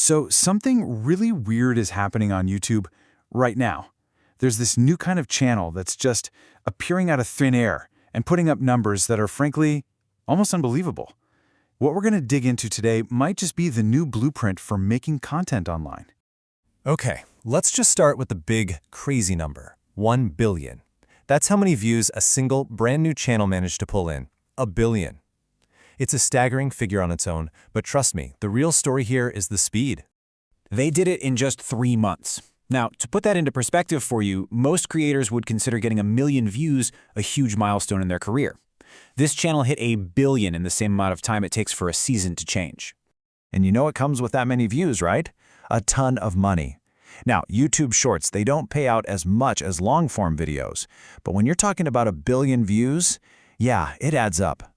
So something really weird is happening on YouTube right now. There's this new kind of channel that's just appearing out of thin air and putting up numbers that are frankly almost unbelievable. What we're going to dig into today might just be the new blueprint for making content online. Okay, let's just start with the big, crazy number, 1 billion. That's how many views a single, brand new channel managed to pull in. 1 billion. It's a staggering figure on its own, but trust me, the real story here is the speed. They did it in just 3 months. Now, to put that into perspective for you, most creators would consider getting 1 million views a huge milestone in their career. This channel hit 1 billion in the same amount of time it takes for a season to change. And you know what comes with that many views, right? A ton of money. Now, YouTube Shorts, they don't pay out as much as long-form videos, but when you're talking about 1 billion views, yeah, it adds up.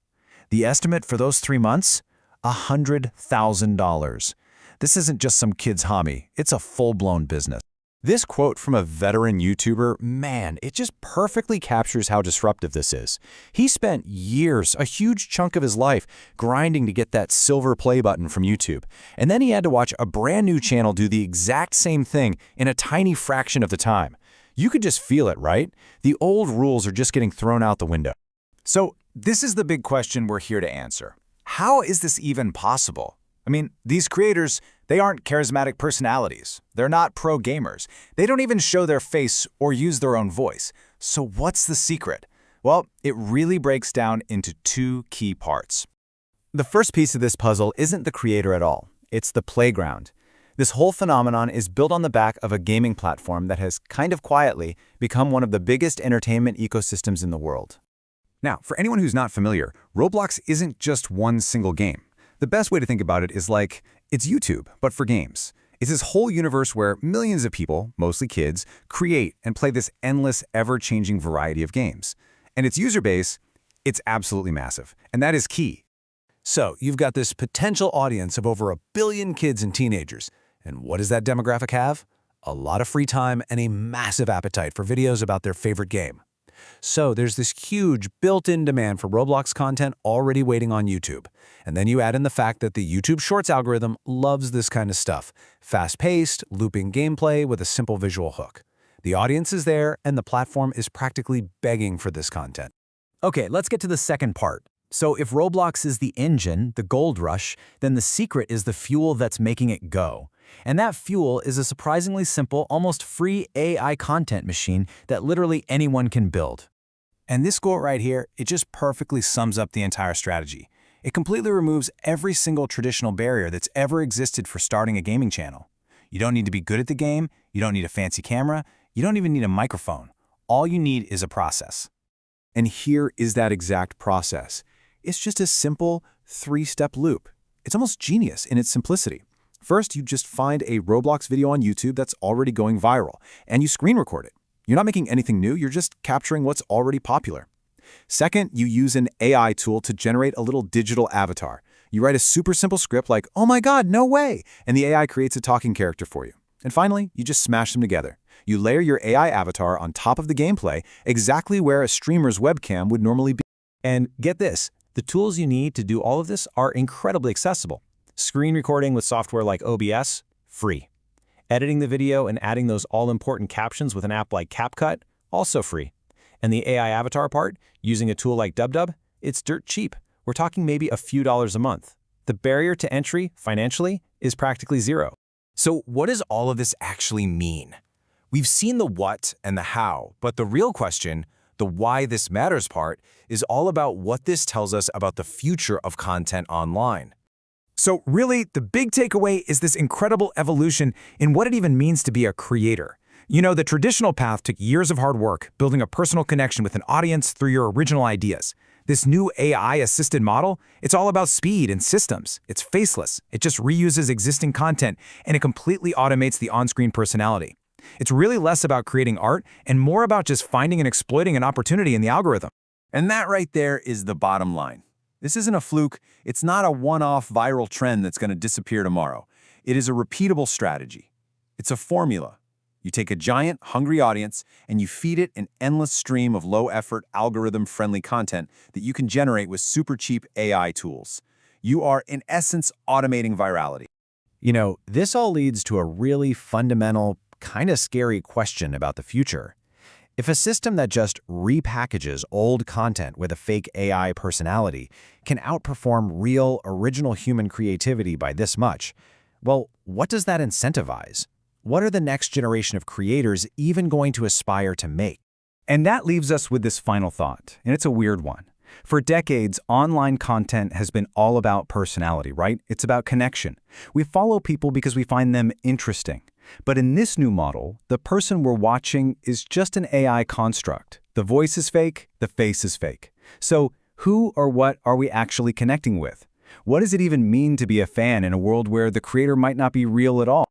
The estimate for those 3 months? $100,000. This isn't just some kid's hobby, it's a full-blown business. This quote from a veteran YouTuber, man, it just perfectly captures how disruptive this is. He spent years, a huge chunk of his life, grinding to get that silver play button from YouTube. And then he had to watch a brand new channel do the exact same thing in a tiny fraction of the time. You could just feel it, right? The old rules are just getting thrown out the window. So this is the big question we're here to answer. How is this even possible? I mean, these creators, they aren't charismatic personalities. They're not pro gamers. They don't even show their face or use their own voice. So what's the secret? Well, it really breaks down into 2 key parts. The first piece of this puzzle isn't the creator at all. It's the playground. This whole phenomenon is built on the back of a gaming platform that has kind of quietly become one of the biggest entertainment ecosystems in the world. Now, for anyone who's not familiar, Roblox isn't just one single game. The best way to think about it is like, it's YouTube, but for games. It's this whole universe where millions of people, mostly kids, create and play this endless, ever-changing variety of games. And its user base, it's absolutely massive. And that is key. So, you've got this potential audience of over 1 billion kids and teenagers. And what does that demographic have? A lot of free time and a massive appetite for videos about their favorite game. So there's this huge built-in demand for Roblox content already waiting on YouTube. And then you add in the fact that the YouTube Shorts algorithm loves this kind of stuff. Fast-paced, looping gameplay with a simple visual hook. The audience is there, and the platform is practically begging for this content. Okay, let's get to the second part. So if Roblox is the engine, the gold rush, then the secret is the fuel that's making it go. And that fuel is a surprisingly simple, almost free AI content machine that literally anyone can build. And this quote right here, it just perfectly sums up the entire strategy. It completely removes every single traditional barrier that's ever existed for starting a gaming channel. You don't need to be good at the game, you don't need a fancy camera, you don't even need a microphone. All you need is a process. And here is that exact process. It's just a simple 3-step loop. It's almost genius in its simplicity. First, you just find a Roblox video on YouTube that's already going viral, and you screen record it. You're not making anything new, you're just capturing what's already popular. Second, you use an AI tool to generate a little digital avatar. You write a super simple script like, "Oh my God, no way!" and the AI creates a talking character for you. And finally, you just smash them together. You layer your AI avatar on top of the gameplay, exactly where a streamer's webcam would normally be. And get this, the tools you need to do all of this are incredibly accessible. Screen recording with software like OBS, free. Editing the video and adding those all-important captions with an app like CapCut, also free. And the AI avatar part, using a tool like DubDub, it's dirt cheap. We're talking maybe a few dollars a month. The barrier to entry, financially, is practically zero. So what does all of this actually mean? We've seen the what and the how, but the real question, the why this matters part, is all about what this tells us about the future of content online. So really, the big takeaway is this incredible evolution in what it even means to be a creator. You know, the traditional path took years of hard work, building a personal connection with an audience through your original ideas. This new AI-assisted model, it's all about speed and systems. It's faceless. It just reuses existing content, and it completely automates the on-screen personality. It's really less about creating art and more about just finding and exploiting an opportunity in the algorithm. And that right there is the bottom line. This isn't a fluke. It's not a one-off viral trend that's going to disappear tomorrow. It is a repeatable strategy. It's a formula. You take a giant, hungry audience, and you feed it an endless stream of low-effort, algorithm-friendly content that you can generate with super cheap AI tools. You are, in essence, automating virality. You know, this all leads to a really fundamental, kind of scary question about the future. If a system that just repackages old content with a fake AI personality can outperform real, original human creativity by this much, well, what does that incentivize? What are the next generation of creators even going to aspire to make? And that leaves us with this final thought, and it's a weird one. For decades, online content has been all about personality, right? It's about connection. We follow people because we find them interesting. But in this new model, the person we're watching is just an AI construct. The voice is fake, the face is fake. So who or what are we actually connecting with? What does it even mean to be a fan in a world where the creator might not be real at all?